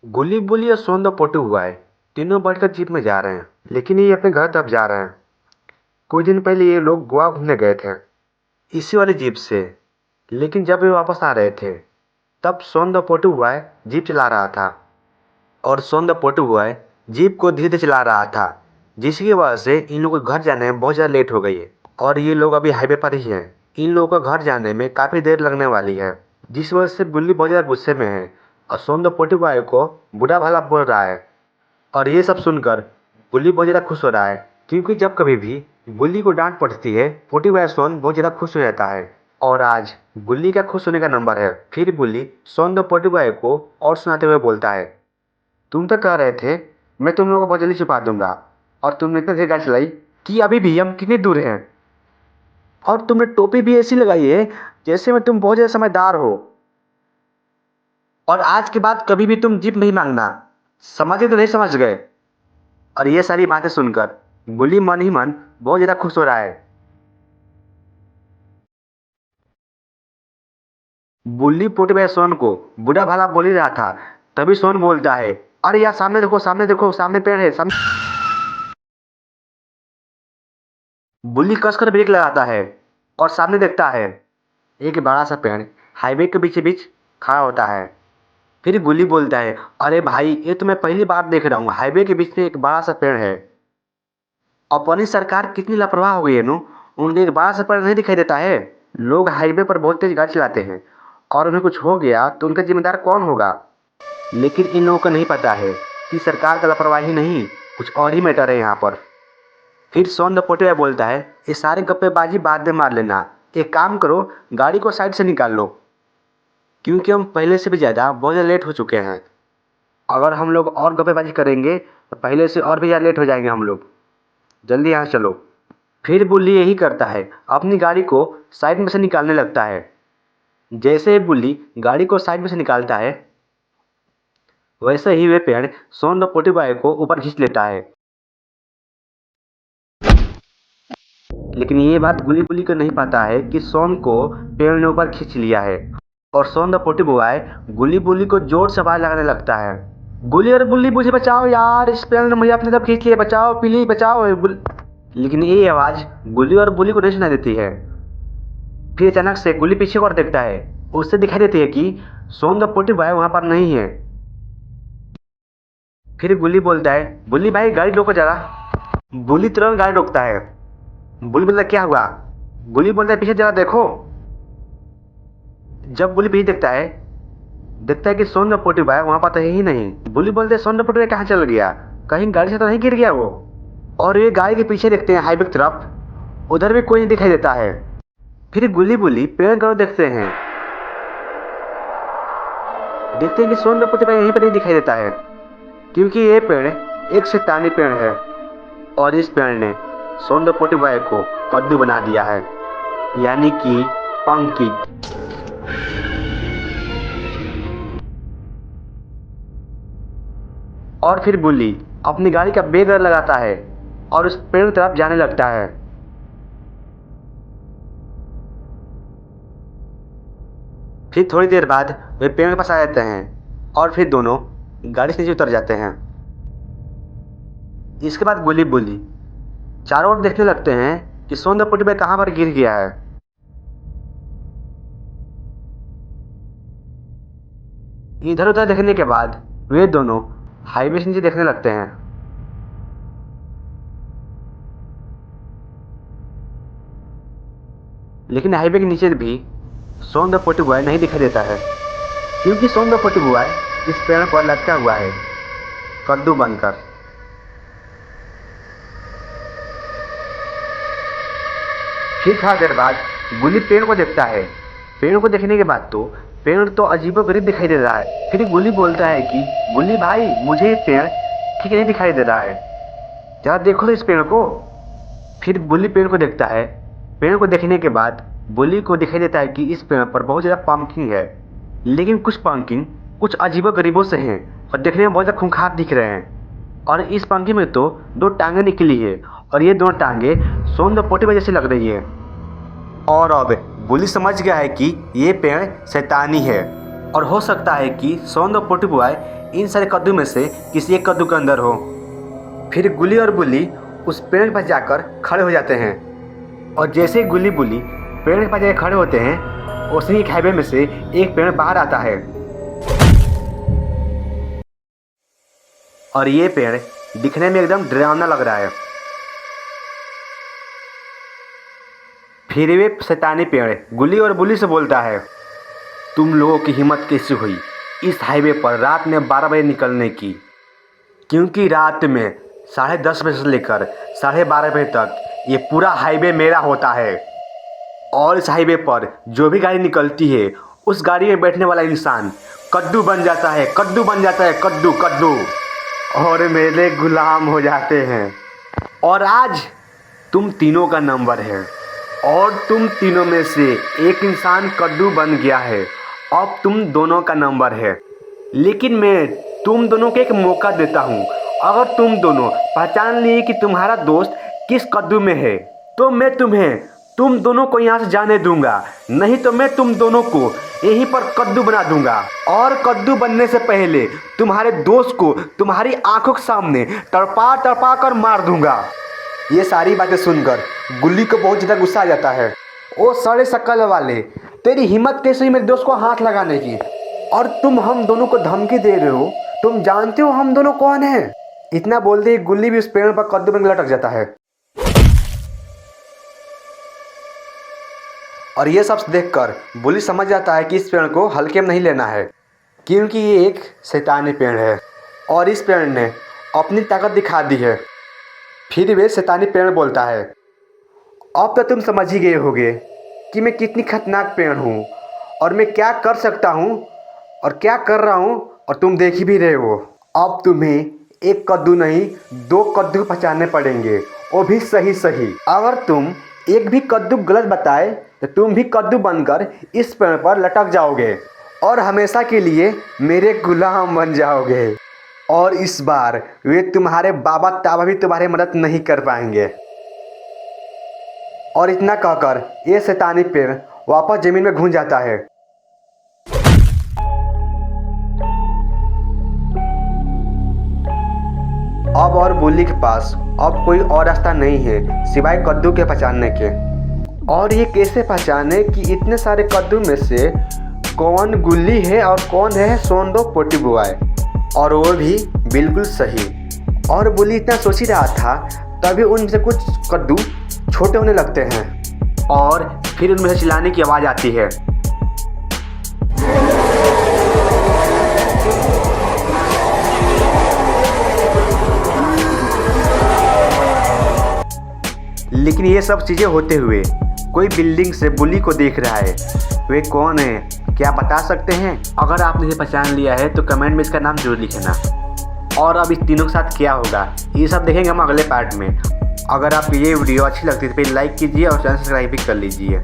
गुल्ली बुल्ली और सोन द पोटू हुआ है। तीनों बढ़कर जीप में जा रहे हैं, लेकिन ये अपने घर तब जा रहे हैं। कुछ दिन पहले ये लोग गोवा घूमने गए थे इसी वाली जीप से। लेकिन जब वे वापस आ रहे थे तब सोन द पोटू हुआ है जीप चला रहा था, और सोन द पोटू हुआ है जीप को धीरे धीरे चला रहा था, जिसकी वजह से इन लोगों को घर जाने में बहुत ज़्यादा लेट हो गई है। और ये लोग अभी हाईवे पर ही हैं। इन लोगों को घर जाने में काफ़ी देर लगने वाली है, जिस वजह से बुल्ली बहुत ज़्यादा गुस्से में है और सोन द पोटू हुआ को बुरा भला बोल रहा है। और ये सब सुनकर बुल्ली बहुत ज़्यादा खुश हो रहा है, क्योंकि जब कभी भी बुल्ली को डांट पड़ती है पोटी हुआ सोन बहुत ज़्यादा खुश हो जाता है। और आज बुल्ली का खुश होने का नंबर है। फिर बुल्ली सोन द पोटी हुआ को और सुनाते हुए बोलता है, तुम तो कह रहे थे मैं तुम लोगों को बहुत जल्दी छुपा दूंगा, और तुमने इतनी देर गाड़ी चलाई कि अभी भी हम कितनी दूर हैं। और तुमने टोपी भी ऐसी लगाई है जैसे में तुम बहुत ज़्यादा समझदार हो। और आज के बाद कभी भी तुम जीप नहीं मांगना, समझे तो नहीं समझ गए। और ये सारी बातें सुनकर बुल्ली मन ही मन बहुत ज़्यादा खुश हो रहा है। बुल्ली पोटे भाई सोन को बुरा भला बोल ही रहा था, तभी सोन बोलता है, अरे यार सामने देखो सामने देखो, सामने पेड़ है सामने। बुल्ली कसकर ब्रेक लगाता है और सामने देखता है एक बड़ा सा पेड़ हाईवे के बीच बीच खड़ा होता है। फिर बुल्ली बोलता है, अरे भाई ये तो मैं पहली बार देख रहा हूँ, हाईवे के बीच में एक बड़ा सा पेड़ है। अपनी सरकार कितनी लापरवाह हो गई है नु, उन्हें एक बड़ा सा पेड़ नहीं दिखाई देता है। लोग हाईवे पर बहुत तेज गाड़ी चलाते हैं और उन्हें कुछ हो गया तो उनका जिम्मेदार कौन होगा। लेकिन इन लोगों को नहीं पता है कि सरकार का लापरवाही नहीं, कुछ और ही मैटर है यहाँ पर। फिर सोन द पोटे बोलता है, ये सारे गप्पेबाजी बाद में मार लेना, एक काम करो गाड़ी को साइड से निकाल लो, क्योंकि हम पहले से भी ज़्यादा बहुत ज़्यादा लेट हो चुके हैं। अगर हम लोग और गप्पेबाजी करेंगे तो पहले से और भी ज़्यादा लेट हो जाएंगे हम लोग। जल्दी यहाँ चलो। फिर बुल्ली यही करता है, अपनी गाड़ी को साइड में से निकालने लगता है। जैसे ही बुल्ली गाड़ी को साइड में से निकालता है वैसे ही वे पेड़ सोन द पोटी बॉय को ऊपर खींच लेता है। लेकिन ये बात गुली गुली को नहीं पता है कि सोन को पेड़ ने ऊपर खींच लिया है। और सोन द पोटी बॉय गुली बुली को जोर से आवाज लगाने लगता है, गुली और बुल्ली मुझे बचाओ यार, इस पेड़ ने मुझे अपने तरफ खींच लिया, बचाओ प्लीज बचाओ। लेकिन ये आवाज गुली और बुली को नहीं सुनाई देती है। फिर अचानक से गुली पीछे और देखता है, उससे दिखाई देती है कि सोन द पोटी बॉय वहां पर नहीं है। फिर गुली बोलता है, बुल्ली भाई गाड़ी रोको जरा। बुली तुरंत गाड़ी रोकता है। बुली बोलता क्या हुआ? बुली बोलता है पीछे जरा देखो। जब बुली पीछे देखता है कि सोन द पोटी बॉय वहां पर तो है ही नहीं। बुली बोलते है, सोन द पोटी बॉय कहाँ चल गया, कहीं गाड़ी से तो नहीं गिर गया वो। और ये गाड़ी के पीछे देखते हैं हाईवे की तरफ, उधर भी कोई नहीं दिखाई देता है। फिर गुली बुली पेड़ की ओर देखते हैं कि सोन द पोटी बॉय यहीं पर नहीं दिखाई देता है, क्योंकि ये पेड़ एक शैतानी पेड़ है और इस पेड़ ने सोन द पोटी बॉय को कद्दू बना दिया है, यानी कि पंकी। और फिर बुल्ली अपनी गाड़ी का ब्रेक लगाता है और उस पेड़ की तरफ जाने लगता है। फिर थोड़ी देर बाद वे पेड़ के पास आ जाते हैं और फिर दोनों गाड़ी से नीचे उतर जाते हैं। इसके बाद गुली बुली चारों ओर देखने लगते हैं कि सोन द पोटी बॉय कहाँ पर गिर गया है। इधर उधर देखने के बाद वे दोनों हाईवे से नीचे देखने लगते हैं। लेकिन हाईवे के नीचे भी सोन द पोटी बॉय नहीं दिखाई देता है, क्योंकि सोन द पोटी बॉय इस पेड़ पर लटका हुआ है कद्दू बनकर। फिर थोड़ा देर बाद गुली पेड़ को देखता है। पेड़ को देखने के बाद तो पेड़ तो अजीबोगरीब दिखाई दे रहा है। फिर गुली बोलता है कि गुली भाई मुझे ये पेड़ ठीक नहीं दिखाई दे रहा है, जरा देखो तो इस पेड़ को। फिर बुल्ली पेड़ को देखता है। पेड़ को देखने के बाद बुल्ली को दिखाई देता है कि इस पेड़ पर बहुत ज़्यादा पंपकिन है, लेकिन कुछ पंपकिन कुछ अजीबोगरीबों से हैं और देखने में बहुत ज़्यादा खूंखार दिख रहे हैं। और इस पंपकिन में तो दो टांगें निकली है और ये दोनों टांगें सोन द पोटी वजह से लग रही है। और अब बुल्ली समझ गया है कि ये पेड़ शैतानी है और हो सकता है कि सोन द पोटी बॉय इन सारे कद्दू में से किसी एक कद्दू के अंदर हो। फिर गुल्ली और बुल्ली उस पेड़ के पास जाकर खड़े हो जाते हैं और जैसे ही गुल्ली बुल्ली पेड़ के पास जाकर खड़े होते हैं उसी एक हाईवे में से एक पेड़ बाहर आता है और ये पेड़ दिखने में एकदम डरावना लग रहा है। फिर वे शैतानी पेड़ गुल्ली और बुल्ली से बोलता है, तुम लोगों की हिम्मत कैसे हुई इस हाईवे पर रात में 12 बजे निकलने की? क्योंकि रात में 10:30 बजे से लेकर 12:30 बजे तक ये पूरा हाईवे मेरा होता है और इस हाईवे पर जो भी गाड़ी निकलती है उस गाड़ी में बैठने वाला इंसान कद्दू बन जाता है, कद्दू बन जाता है, कद्दू कद्दू, और मेरे गुलाम हो जाते हैं। और आज तुम तीनों का नंबर है और तुम तीनों में से एक इंसान कद्दू बन गया है। अब तुम दोनों का नंबर है, लेकिन मैं तुम दोनों को एक मौका देता हूँ। अगर तुम दोनों पहचान लिए कि तुम्हारा दोस्त किस कद्दू में है तो मैं तुम दोनों को यहाँ से जाने दूंगा, नहीं तो मैं तुम दोनों को यहीं पर कद्दू बना दूंगा और कद्दू बनने से पहले तुम्हारे दोस्त को तुम्हारी आंखों के सामने तड़पा तड़पा कर मार दूंगा। ये सारी बातें सुनकर गुल्ली को बहुत ज़्यादा गुस्सा आ जाता है। ओ सड़े शक्ल वाले, तेरी हिम्मत कैसे हुई मेरे दोस्त को हाथ लगाने की? और तुम हम दोनों को धमकी दे रहे हो? तुम जानते हो हम दोनों कौन हैं? इतना बोलते ही गुल्ली भी उस पेड़ पर कद्दू बन लटक जाता है। और ये सब देखकर बुल्ली समझ जाता है कि इस पेड़ को हल्के में नहीं लेना है, क्योंकि ये एक शैतानी पेड़ है और इस पेड़ ने अपनी ताकत दिखा दी है। फिर वे शैतानी पेड़ बोलता है, अब तो तुम समझ ही गए होगे कि मैं कितनी खतरनाक पेड़ हूँ और मैं क्या कर सकता हूँ और क्या कर रहा हूँ, और तुम देख ही भी रहे हो। अब तुम्हें एक कद्दू नहीं 2 कद्दू पहचानने पड़ेंगे, वो भी सही सही। अगर तुम एक भी कद्दू गलत बताए तो तुम भी कद्दू बनकर इस पेड़ पर लटक जाओगे और हमेशा के लिए मेरे गुलाम बन जाओगे। और इस बार वे तुम्हारे बाबा ताबा भी तुम्हारी मदद नहीं कर पाएंगे। और इतना कहकर ये शैतानी पेड़ वापस जमीन में घुस जाता है। अब और बुल्ली के पास अब कोई और रास्ता नहीं है सिवाय कद्दू के पहचानने के। और ये कैसे पहचाने कि इतने सारे कद्दू में से कौन गुल्ली है और कौन है सोंदो पोटी बुआई, और वो भी बिल्कुल सही। और बुल्ली इतना सोच ही रहा था तभी उनमें से कुछ कद्दू छोटे होने लगते हैं और फिर उनमें से चिल्लाने की आवाज़ आती है। लेकिन ये सब चीज़ें होते हुए कोई बिल्डिंग से बुल्ली को देख रहा है। वे कौन है, क्या बता सकते हैं? अगर आपने इसे पहचान लिया है तो कमेंट में इसका नाम जरूर लिखना। और अब इस तीनों के साथ क्या होगा ये सब देखेंगे हम अगले पार्ट में। अगर आपको ये वीडियो अच्छी लगती है तो फिर लाइक कीजिए और चैनल सब्सक्राइब भी कर लीजिए।